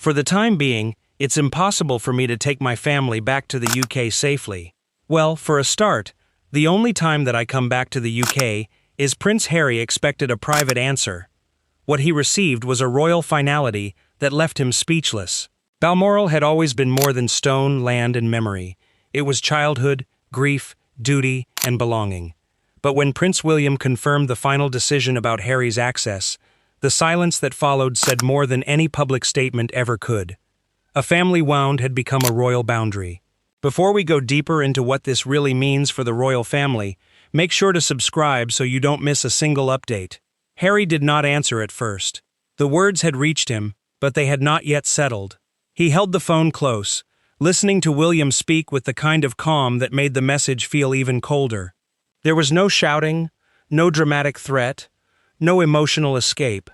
For the time being, it's impossible for me to take my family back to the UK safely. Well, for a start, the only time that I come back to the UK is Prince Harry expected a private answer. What he received was a royal finality that left him speechless. Balmoral had always been more than stone, land, and memory. It was childhood, grief, duty, and belonging. But when Prince William confirmed the final decision about Harry's access, the silence that followed said more than any public statement ever could. A family wound had become a royal boundary. Before we go deeper into what this really means for the royal family, make sure to subscribe so you don't miss a single update. Harry did not answer at first. The words had reached him, but they had not yet settled. He held the phone close, listening to William speak with the kind of calm that made the message feel even colder. There was no shouting, no dramatic threat, no emotional escape,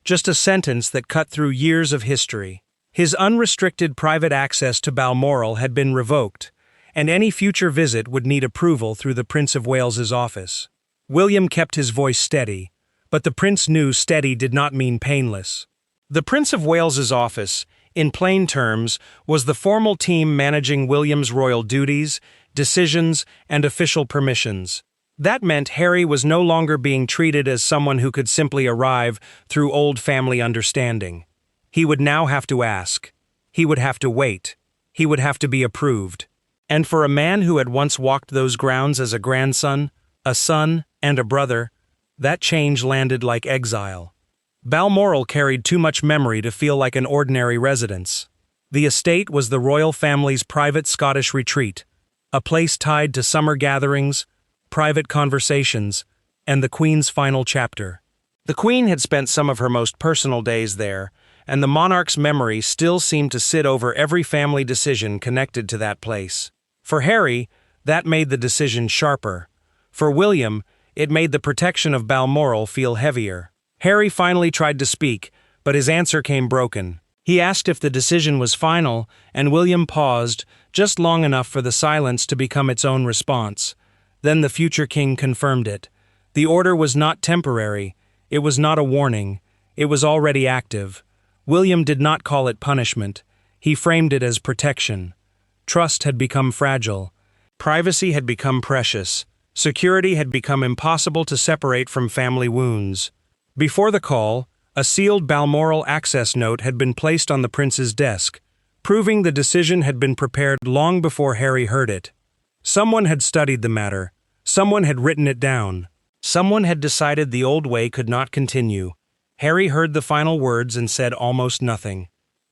just a sentence that cut through years of history. His unrestricted private access to Balmoral had been revoked, and any future visit would need approval through the Prince of Wales's office. William kept his voice steady, but the prince knew steady did not mean painless. The Prince of Wales's office, in plain terms, was the formal team managing William's royal duties, decisions, and official permissions. That meant Harry was no longer being treated as someone who could simply arrive through old family understanding. He would now have to ask. He would have to wait. He would have to be approved. And for a man who had once walked those grounds as a grandson, a son, and a brother, that change landed like exile. Balmoral carried too much memory to feel like an ordinary residence. The estate was the royal family's private Scottish retreat, a place tied to summer gatherings, private conversations, and the Queen's final chapter. The Queen had spent some of her most personal days there, and the monarch's memory still seemed to sit over every family decision connected to that place. For Harry, that made the decision sharper. For William, it made the protection of Balmoral feel heavier. Harry finally tried to speak, but his answer came broken. He asked if the decision was final, and William paused, just long enough for the silence to become its own response. Then the future king confirmed it. The order was not temporary. It was not a warning. It was already active. William did not call it punishment. He framed it as protection. Trust had become fragile. Privacy had become precious. Security had become impossible to separate from family wounds. Before the call, a sealed Balmoral access note had been placed on the prince's desk, proving the decision had been prepared long before Harry heard it. Someone had studied the matter. Someone had written it down. Someone had decided the old way could not continue. Harry heard the final words and said almost nothing.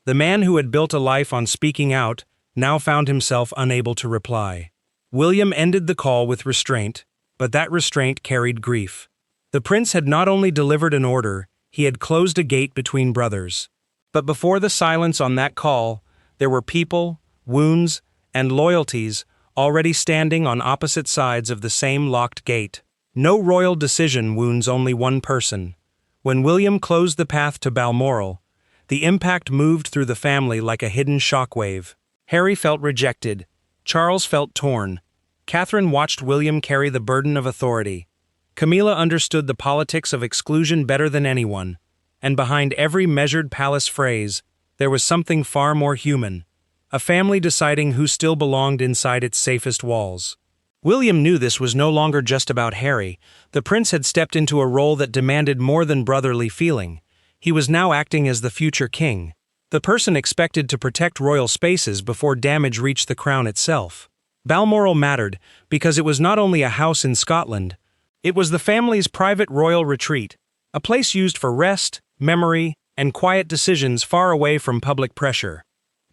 The man who had built a life on speaking out now found himself unable to reply. William ended the call with restraint, but that restraint carried grief. The prince had not only delivered an order, he had closed a gate between brothers. But before the silence on that call, there were people, wounds, and loyalties already standing on opposite sides of the same locked gate. No royal decision wounds only one person. When William closed the path to Balmoral, the impact moved through the family like a hidden shockwave. Harry felt rejected. Charles felt torn. Catherine watched William carry the burden of authority. Camilla understood the politics of exclusion better than anyone, and behind every measured palace phrase, there was something far more human. A family deciding who still belonged inside its safest walls. William knew this was no longer just about Harry. The prince had stepped into a role that demanded more than brotherly feeling. He was now acting as the future king, the person expected to protect royal spaces before damage reached the crown itself. Balmoral mattered because it was not only a house in Scotland, it was the family's private royal retreat, a place used for rest, memory, and quiet decisions far away from public pressure.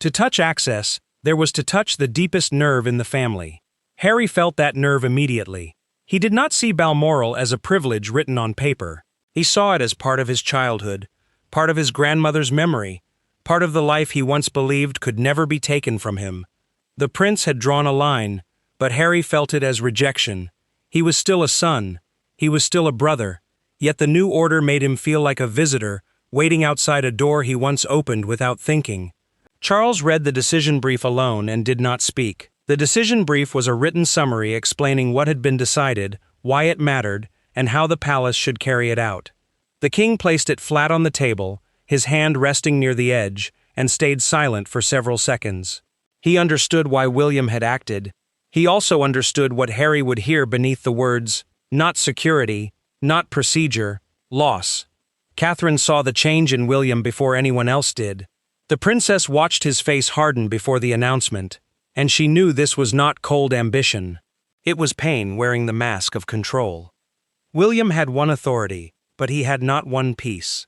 To touch access, there was to touch the deepest nerve in the family. Harry felt that nerve immediately. He did not see Balmoral as a privilege written on paper. He saw it as part of his childhood, part of his grandmother's memory, part of the life he once believed could never be taken from him. The prince had drawn a line, but Harry felt it as rejection. He was still a son. He was still a brother. Yet the new order made him feel like a visitor, waiting outside a door he once opened without thinking. Charles read the decision brief alone and did not speak. The decision brief was a written summary explaining what had been decided, why it mattered, and how the palace should carry it out. The king placed it flat on the table, his hand resting near the edge, and stayed silent for several seconds. He understood why William had acted. He also understood what Harry would hear beneath the words, not security, not procedure, loss. Catherine saw the change in William before anyone else did. The princess watched his face harden before the announcement, and she knew this was not cold ambition. It was pain wearing the mask of control. William had one authority, but he had not one peace.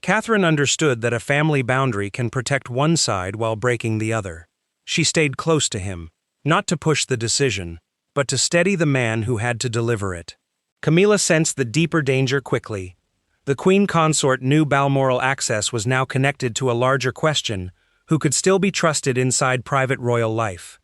Catherine understood that a family boundary can protect one side while breaking the other. She stayed close to him, not to push the decision, but to steady the man who had to deliver it. Camilla sensed the deeper danger quickly. The queen consort knew Balmoral access was now connected to a larger question: who could still be trusted inside private royal life?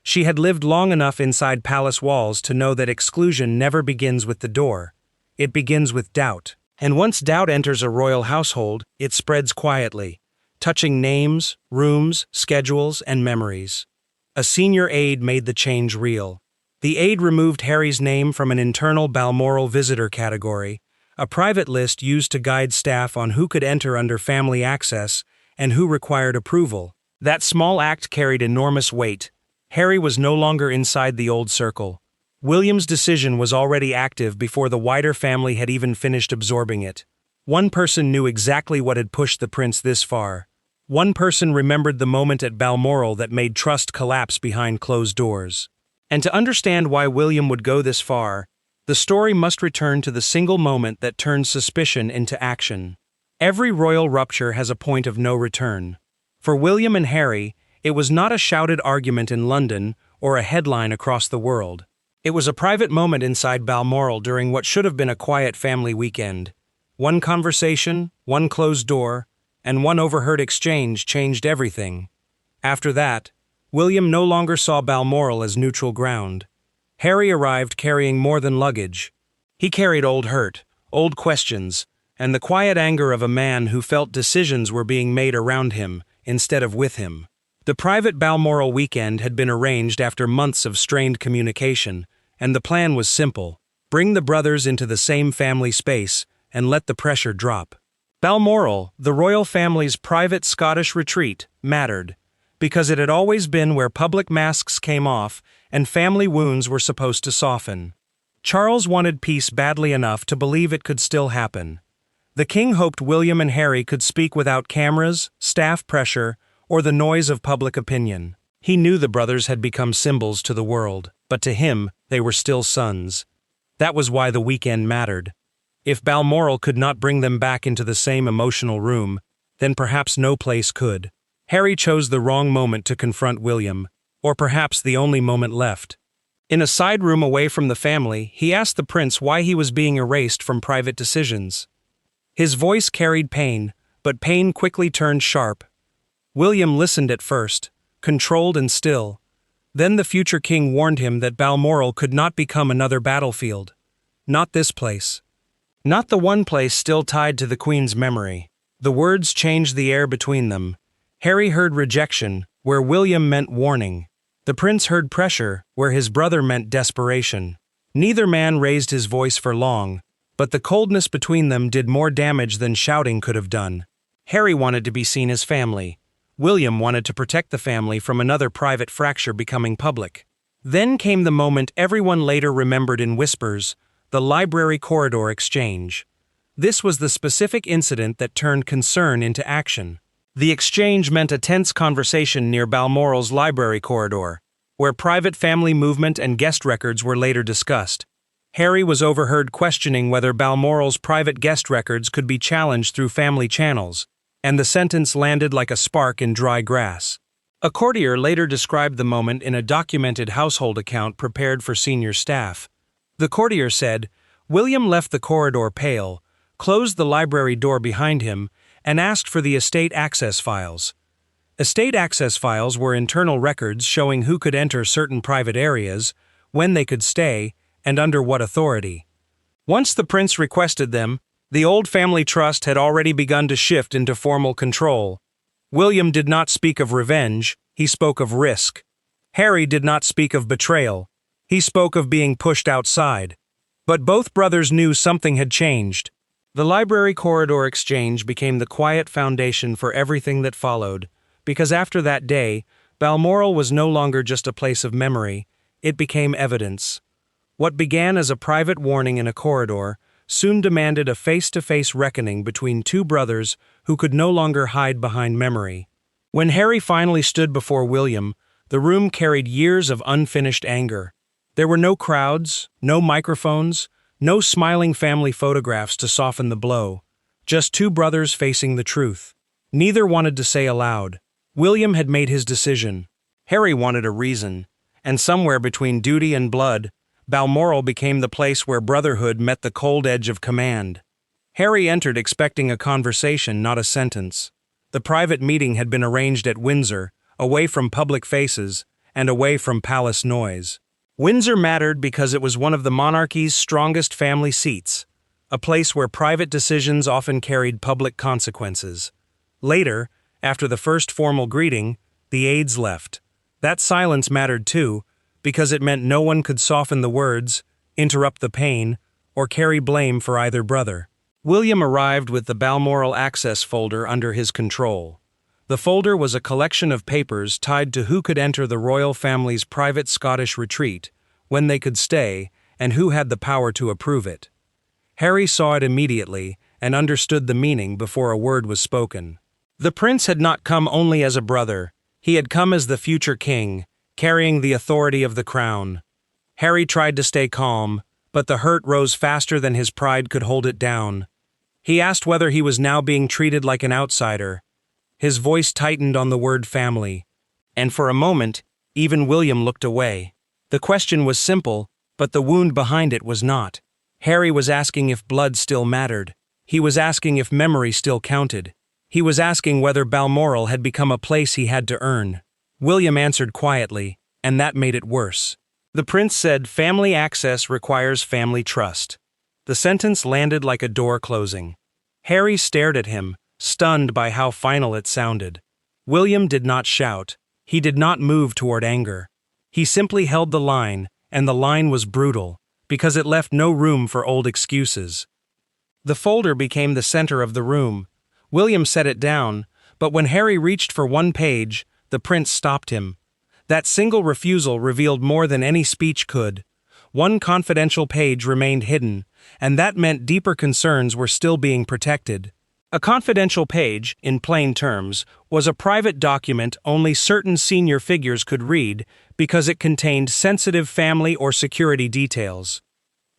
She had lived long enough inside palace walls to know that exclusion never begins with the door. It begins with doubt. And once doubt enters a royal household, it spreads quietly, touching names, rooms, schedules, and memories. A senior aide made the change real. The aide removed Harry's name from an internal Balmoral visitor category, a private list used to guide staff on who could enter under family access and who required approval. That small act carried enormous weight. Harry was no longer inside the old circle. William's decision was already active before the wider family had even finished absorbing it. One person knew exactly what had pushed the prince this far. One person remembered the moment at Balmoral that made trust collapse behind closed doors. And to understand why William would go this far, the story must return to the single moment that turned suspicion into action. Every royal rupture has a point of no return. For William and Harry, it was not a shouted argument in London or a headline across the world. It was a private moment inside Balmoral during what should have been a quiet family weekend. One conversation, one closed door, and one overheard exchange changed everything. After that, William no longer saw Balmoral as neutral ground. Harry arrived carrying more than luggage. He carried old hurt, old questions, and the quiet anger of a man who felt decisions were being made around him instead of with him. The private Balmoral weekend had been arranged after months of strained communication, and the plan was simple: bring the brothers into the same family space and let the pressure drop. Balmoral, the royal family's private Scottish retreat, mattered, because it had always been where public masks came off and family wounds were supposed to soften. Charles wanted peace badly enough to believe it could still happen. The king hoped William and Harry could speak without cameras, staff pressure, or the noise of public opinion. He knew the brothers had become symbols to the world, but to him, they were still sons. That was why the weekend mattered. If Balmoral could not bring them back into the same emotional room, then perhaps no place could. Harry chose the wrong moment to confront William, or perhaps the only moment left. In a side room away from the family, he asked the prince why he was being erased from private decisions. His voice carried pain, but pain quickly turned sharp. William listened at first, controlled and still. Then the future king warned him that Balmoral could not become another battlefield. Not this place. Not the one place still tied to the queen's memory. The words changed the air between them. Harry heard rejection, where William meant warning. The prince heard pressure, where his brother meant desperation. Neither man raised his voice for long, but the coldness between them did more damage than shouting could have done. Harry wanted to be seen as family. William wanted to protect the family from another private fracture becoming public. Then came the moment everyone later remembered in whispers: the library corridor exchange. This was the specific incident that turned concern into action. The exchange meant a tense conversation near Balmoral's library corridor, where private family movement and guest records were later discussed. Harry was overheard questioning whether Balmoral's private guest records could be challenged through family channels, and the sentence landed like a spark in dry grass. A courtier later described the moment in a documented household account prepared for senior staff. The courtier said, "William left the corridor pale, closed the library door behind him, and asked for the estate access files." Estate access files were internal records showing who could enter certain private areas, when they could stay, and under what authority. Once the prince requested them, the old family trust had already begun to shift into formal control. William did not speak of revenge, he spoke of risk. Harry did not speak of betrayal, he spoke of being pushed outside. But both brothers knew something had changed. The library corridor exchange became the quiet foundation for everything that followed, because after that day, Balmoral was no longer just a place of memory, it became evidence. What began as a private warning in a corridor soon demanded a face-to-face reckoning between two brothers who could no longer hide behind memory. When Harry finally stood before William, the room carried years of unfinished anger. There were no crowds, no microphones, no smiling family photographs to soften the blow. Just two brothers facing the truth. Neither wanted to say aloud. William had made his decision. Harry wanted a reason. And somewhere between duty and blood, Balmoral became the place where brotherhood met the cold edge of command. Harry entered expecting a conversation, not a sentence. The private meeting had been arranged at Windsor, away from public faces, and away from palace noise. Windsor mattered because it was one of the monarchy's strongest family seats, a place where private decisions often carried public consequences. Later, after the first formal greeting, the aides left. That silence mattered too, because it meant no one could soften the words, interrupt the pain, or carry blame for either brother. William arrived with the Balmoral access folder under his control. The folder was a collection of papers tied to who could enter the royal family's private Scottish retreat, when they could stay, and who had the power to approve it. Harry saw it immediately and understood the meaning before a word was spoken. The prince had not come only as a brother, he had come as the future king, carrying the authority of the crown. Harry tried to stay calm, but the hurt rose faster than his pride could hold it down. He asked whether he was now being treated like an outsider. His voice tightened on the word family, and for a moment, even William looked away. The question was simple, but the wound behind it was not. Harry was asking if blood still mattered. He was asking if memory still counted. He was asking whether Balmoral had become a place he had to earn. William answered quietly, and that made it worse. The prince said, "Family access requires family trust." The sentence landed like a door closing. Harry stared at him, stunned by how final it sounded. William did not shout. He did not move toward anger. He simply held the line, and the line was brutal, because it left no room for old excuses. The folder became the center of the room. William set it down, but when Harry reached for one page, the prince stopped him. That single refusal revealed more than any speech could. One confidential page remained hidden, and that meant deeper concerns were still being protected. A confidential page, in plain terms, was a private document only certain senior figures could read because it contained sensitive family or security details.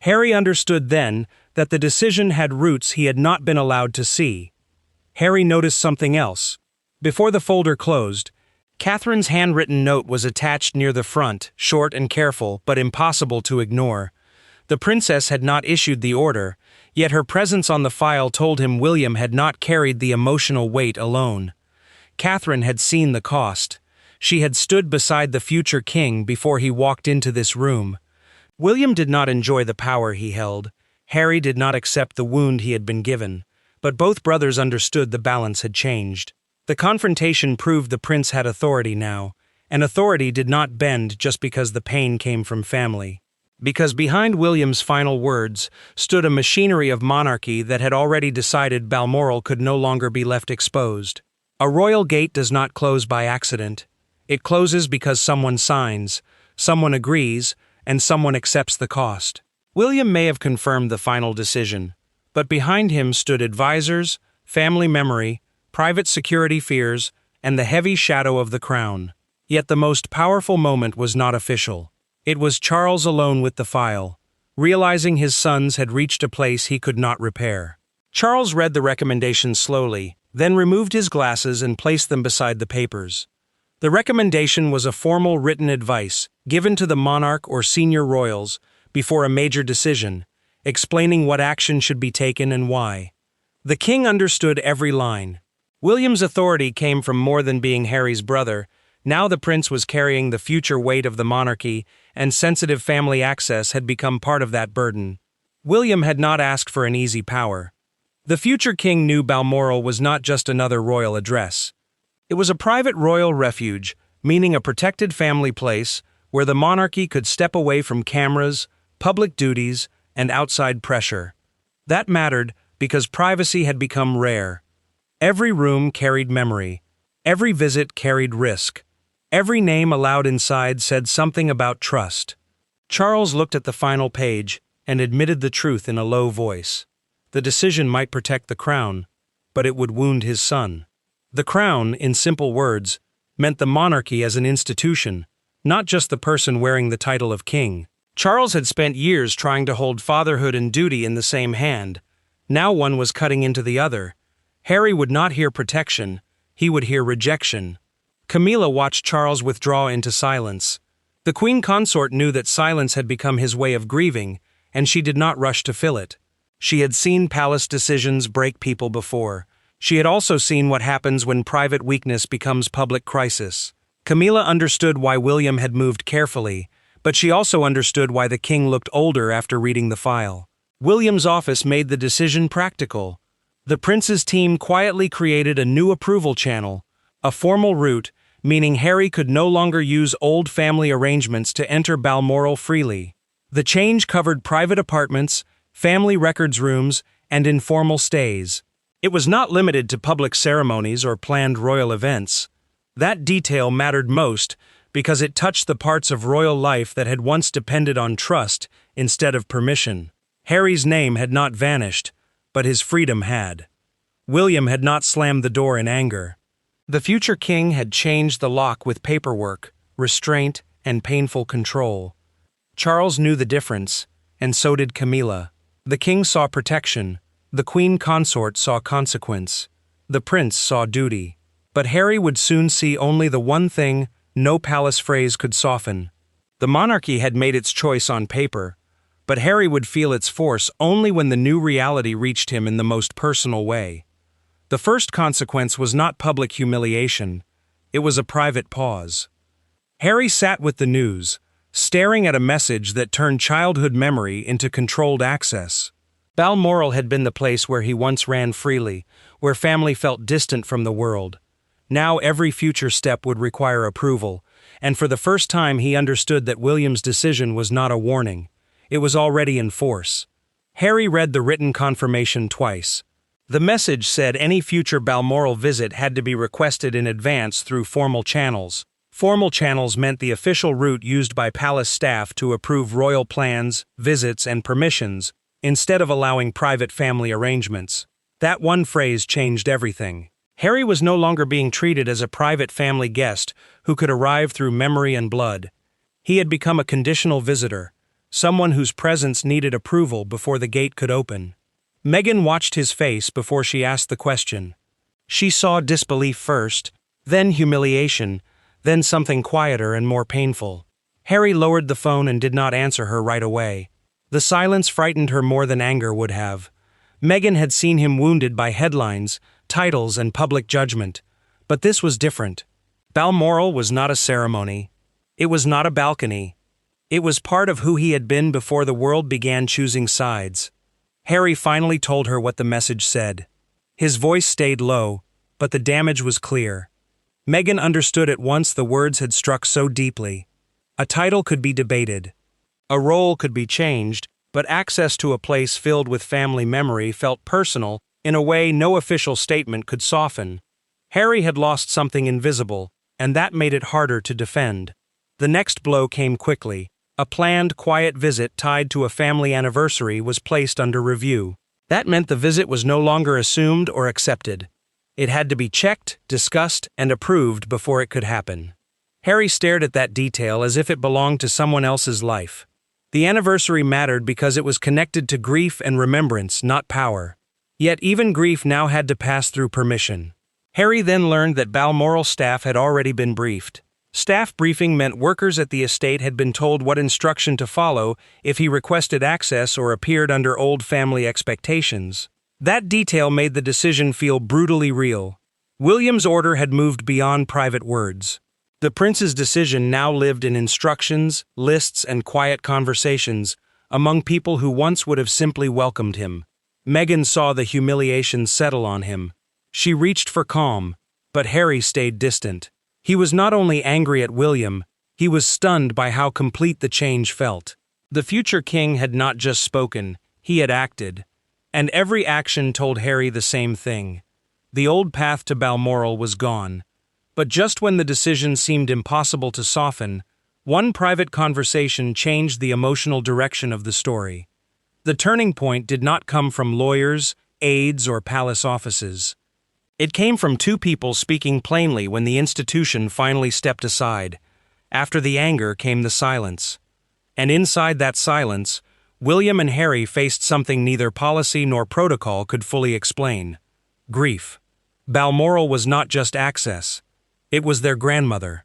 Harry understood then that the decision had roots he had not been allowed to see. Harry noticed something else. Before the folder closed, Catherine's handwritten note was attached near the front, short and careful, but impossible to ignore. The princess had not issued the order, yet her presence on the file told him William had not carried the emotional weight alone. Catherine had seen the cost. She had stood beside the future king before he walked into this room. William did not enjoy the power he held. Harry did not accept the wound he had been given. But both brothers understood the balance had changed. The confrontation proved the prince had authority now, and authority did not bend just because the pain came from family. Because behind William's final words stood a machinery of monarchy that had already decided Balmoral could no longer be left exposed. A royal gate does not close by accident. It closes because someone signs, someone agrees, and someone accepts the cost. William may have confirmed the final decision, but behind him stood advisors, family memory, private security fears, and the heavy shadow of the crown. Yet the most powerful moment was not official. It was Charles alone with the file, realizing his sons had reached a place he could not repair. Charles read the recommendation slowly, then removed his glasses and placed them beside the papers. The recommendation was a formal written advice given to the monarch or senior royals before a major decision, explaining what action should be taken and why. The king understood every line. William's authority came from more than being Harry's brother. Now the prince was carrying the future weight of the monarchy, and sensitive family access had become part of that burden. William had not asked for an easy power. The future king knew Balmoral was not just another royal address. It was a private royal refuge, meaning a protected family place where the monarchy could step away from cameras, public duties, and outside pressure. That mattered because privacy had become rare. Every room carried memory. Every visit carried risk. Every name allowed inside said something about trust. Charles looked at the final page and admitted the truth in a low voice. The decision might protect the crown, but it would wound his son. The crown, in simple words, meant the monarchy as an institution, not just the person wearing the title of king. Charles had spent years trying to hold fatherhood and duty in the same hand. Now one was cutting into the other. Harry would not hear protection, he would hear rejection. Camilla watched Charles withdraw into silence. The queen consort knew that silence had become his way of grieving, and she did not rush to fill it. She had seen palace decisions break people before. She had also seen what happens when private weakness becomes public crisis. Camilla understood why William had moved carefully, but she also understood why the king looked older after reading the file. William's office made the decision practical. The prince's team quietly created a new approval channel, a formal route, meaning Harry could no longer use old family arrangements to enter Balmoral freely. The change covered private apartments, family records rooms, and informal stays. It was not limited to public ceremonies or planned royal events. That detail mattered most because it touched the parts of royal life that had once depended on trust instead of permission. Harry's name had not vanished, but his freedom had. William had not slammed the door in anger. The future king had changed the lock with paperwork, restraint, and painful control. Charles knew the difference, and so did Camilla. The king saw protection, the queen consort saw consequence, the prince saw duty. But Harry would soon see only the one thing no palace phrase could soften. The monarchy had made its choice on paper, but Harry would feel its force only when the new reality reached him in the most personal way. The first consequence was not public humiliation, it was a private pause. Harry sat with the news, staring at a message that turned childhood memory into controlled access. Balmoral had been the place where he once ran freely, where family felt distant from the world. Now every future step would require approval, and for the first time he understood that William's decision was not a warning. It was already in force. Harry read the written confirmation twice. The message said any future Balmoral visit had to be requested in advance through formal channels. Formal channels meant the official route used by palace staff to approve royal plans, visits, and permissions, instead of allowing private family arrangements. That one phrase changed everything. Harry was no longer being treated as a private family guest who could arrive through memory and blood. He had become a conditional visitor, someone whose presence needed approval before the gate could open. Meghan watched his face before she asked the question. She saw disbelief first, then humiliation, then something quieter and more painful. Harry lowered the phone and did not answer her right away. The silence frightened her more than anger would have. Meghan had seen him wounded by headlines, titles, and public judgment. But this was different. Balmoral was not a ceremony. It was not a balcony. It was part of who he had been before the world began choosing sides. Harry finally told her what the message said. His voice stayed low, but the damage was clear. Meghan understood at once the words had struck so deeply. A title could be debated. A role could be changed, but access to a place filled with family memory felt personal in a way no official statement could soften. Harry had lost something invisible, and that made it harder to defend. The next blow came quickly. A planned, quiet visit tied to a family anniversary was placed under review. That meant the visit was no longer assumed or accepted. It had to be checked, discussed, and approved before it could happen. Harry stared at that detail as if it belonged to someone else's life. The anniversary mattered because it was connected to grief and remembrance, not power. Yet even grief now had to pass through permission. Harry then learned that Balmoral staff had already been briefed. Staff briefing meant workers at the estate had been told what instruction to follow if he requested access or appeared under old family expectations. That detail made the decision feel brutally real. William's order had moved beyond private words. The prince's decision now lived in instructions, lists, and quiet conversations among people who once would have simply welcomed him. Meghan saw the humiliation settle on him. She reached for calm, but Harry stayed distant. He was not only angry at William, he was stunned by how complete the change felt. The future king had not just spoken, he had acted. And every action told Harry the same thing. The old path to Balmoral was gone. But just when the decision seemed impossible to soften, one private conversation changed the emotional direction of the story. The turning point did not come from lawyers, aides, or palace offices. It came from two people speaking plainly when the institution finally stepped aside. After the anger came the silence. And inside that silence, William and Harry faced something neither policy nor protocol could fully explain: grief. Balmoral was not just access. It was their grandmother.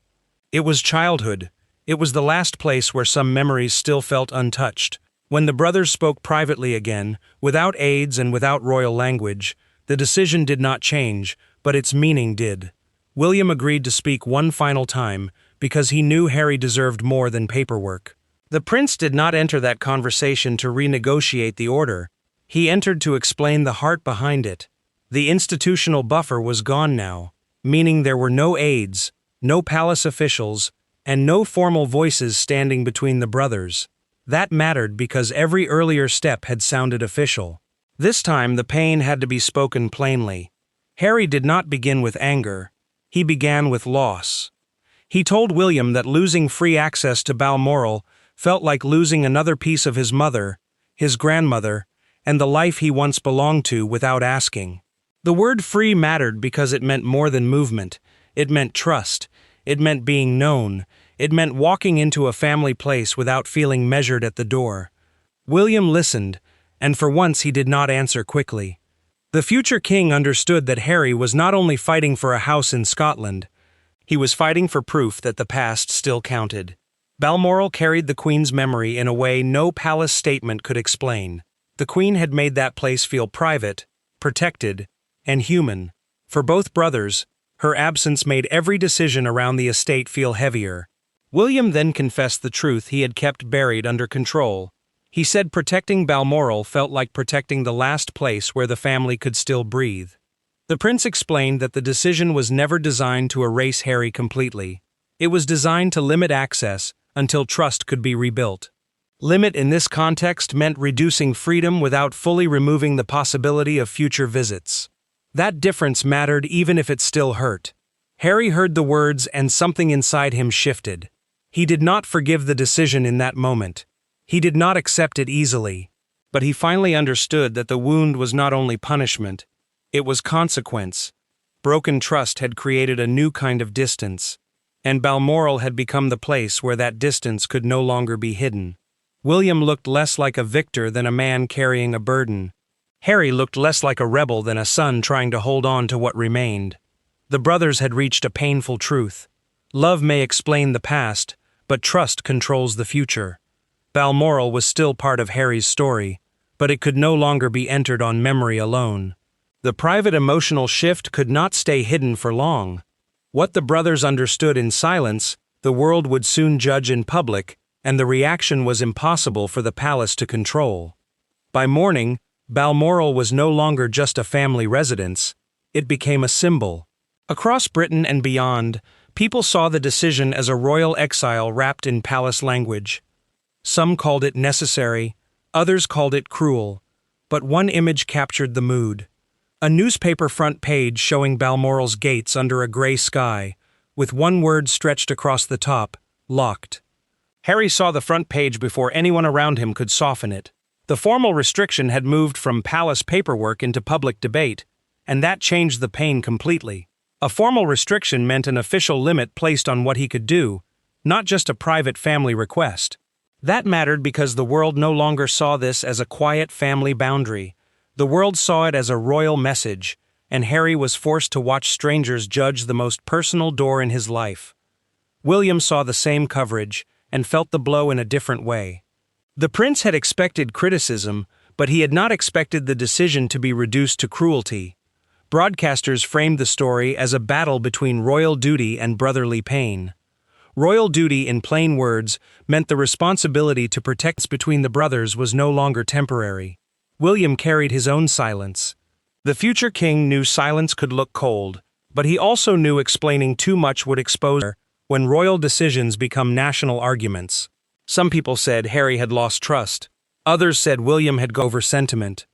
It was childhood. It was the last place where some memories still felt untouched. When the brothers spoke privately again, without aides and without royal language, the decision did not change, but its meaning did. William agreed to speak one final time because he knew Harry deserved more than paperwork. The prince did not enter that conversation to renegotiate the order. He entered to explain the heart behind it. The institutional buffer was gone now, meaning there were no aides, no palace officials, and no formal voices standing between the brothers. That mattered because every earlier step had sounded official. This time the pain had to be spoken plainly. Harry did not begin with anger. He began with loss. He told William that losing free access to Balmoral felt like losing another piece of his mother, his grandmother, and the life he once belonged to without asking. The word free mattered because it meant more than movement. It meant trust. It meant being known. It meant walking into a family place without feeling measured at the door. William listened, and for once he did not answer quickly. The future king understood that Harry was not only fighting for a house in Scotland, he was fighting for proof that the past still counted. Balmoral carried the Queen's memory in a way no palace statement could explain. The Queen had made that place feel private, protected, and human. For both brothers, her absence made every decision around the estate feel heavier. William then confessed the truth he had kept buried under control. He said protecting Balmoral felt like protecting the last place where the family could still breathe. The prince explained that the decision was never designed to erase Harry completely. It was designed to limit access until trust could be rebuilt. Limit in this context meant reducing freedom without fully removing the possibility of future visits. That difference mattered even if it still hurt. Harry heard the words and something inside him shifted. He did not forgive the decision in that moment. He did not accept it easily. But he finally understood that the wound was not only punishment, it was consequence. Broken trust had created a new kind of distance, and Balmoral had become the place where that distance could no longer be hidden. William looked less like a victor than a man carrying a burden. Harry looked less like a rebel than a son trying to hold on to what remained. The brothers had reached a painful truth. Love may explain the past, but trust controls the future. Balmoral was still part of Harry's story, but it could no longer be entered on memory alone. The private emotional shift could not stay hidden for long. What the brothers understood in silence, the world would soon judge in public, and the reaction was impossible for the palace to control. By morning, Balmoral was no longer just a family residence. It became a symbol. Across Britain and beyond, people saw the decision as a royal exile wrapped in palace language. Some called it necessary, others called it cruel, but one image captured the mood. A newspaper front page showing Balmoral's gates under a gray sky, with one word stretched across the top: locked. Harry saw the front page before anyone around him could soften it. The formal restriction had moved from palace paperwork into public debate, and that changed the pain completely. A formal restriction meant an official limit placed on what he could do, not just a private family request. That mattered because the world no longer saw this as a quiet family boundary. The world saw it as a royal message, and Harry was forced to watch strangers judge the most personal door in his life. William saw the same coverage and felt the blow in a different way. The prince had expected criticism, but he had not expected the decision to be reduced to cruelty. Broadcasters framed the story as a battle between royal duty and brotherly pain. Royal duty, in plain words, meant the responsibility to protect between the brothers was no longer temporary. William carried his own silence. The future king knew silence could look cold, but he also knew explaining too much would expose her when royal decisions become national arguments. Some people said Harry had lost trust. Others said William had gone over sentiment.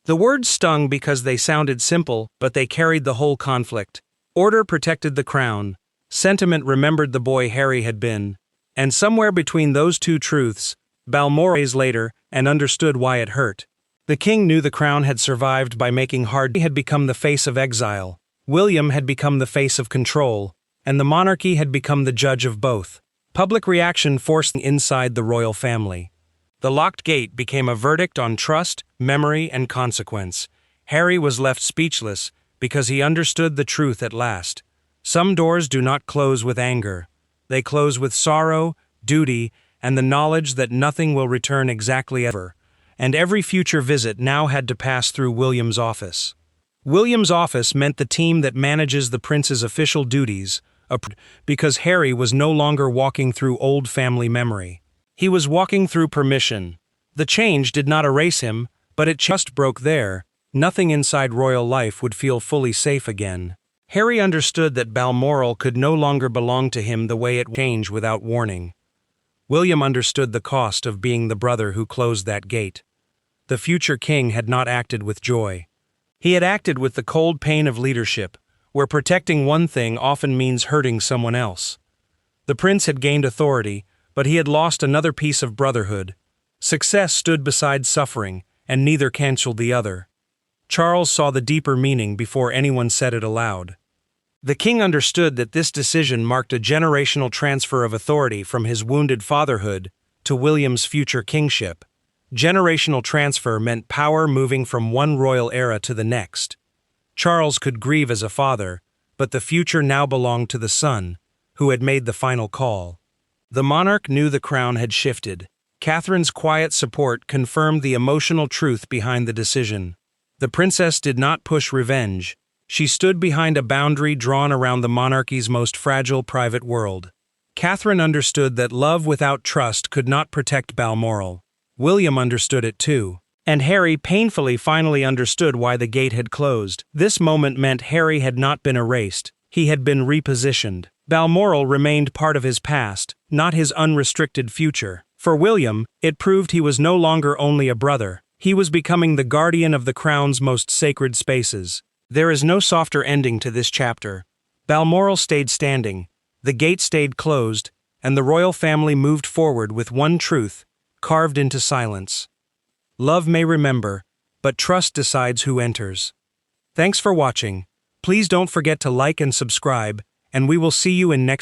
The words stung because they sounded simple, but they carried the whole conflict. Order protected the crown. Sentiment remembered the boy Harry had been. And somewhere between those two truths, Balmoral days later and understood why it hurt. The king knew the crown had survived by making hard. He had become the face of exile. William had become the face of control, and the monarchy had become the judge of both. Public reaction forced inside the royal family. The locked gate became a verdict on trust, memory, and consequence. Harry was left speechless because he understood the truth at last. Some doors do not close with anger. They close with sorrow, duty, and the knowledge that nothing will return exactly ever. And every future visit now had to pass through William's office. William's office meant the team that manages the prince's official duties, because Harry was no longer walking through old family memory. He was walking through permission. The change did not erase him, but it just broke there. Nothing inside royal life would feel fully safe again. Harry understood that Balmoral could no longer belong to him the way it changed without warning. William understood the cost of being the brother who closed that gate. The future king had not acted with joy. He had acted with the cold pain of leadership, where protecting one thing often means hurting someone else. The prince had gained authority, but he had lost another piece of brotherhood. Success stood beside suffering, and neither canceled the other. Charles saw the deeper meaning before anyone said it aloud. The king understood that this decision marked a generational transfer of authority from his wounded fatherhood to William's future kingship. Generational transfer meant power moving from one royal era to the next. Charles could grieve as a father, but the future now belonged to the son, who had made the final call. The monarch knew the crown had shifted. Catherine's quiet support confirmed the emotional truth behind the decision. The princess did not push revenge. She stood behind a boundary drawn around the monarchy's most fragile private world. Catherine understood that love without trust could not protect Balmoral. William understood it too. And Harry painfully finally understood why the gate had closed. This moment meant Harry had not been erased. He had been repositioned. Balmoral remained part of his past, not his unrestricted future. For William, it proved he was no longer only a brother. He was becoming the guardian of the crown's most sacred spaces. There is no softer ending to this chapter. Balmoral stayed standing, the gate stayed closed, and the royal family moved forward with one truth, carved into silence. Love may remember, but trust decides who enters. Thanks for watching. Please don't forget to like and subscribe, and we will see you in next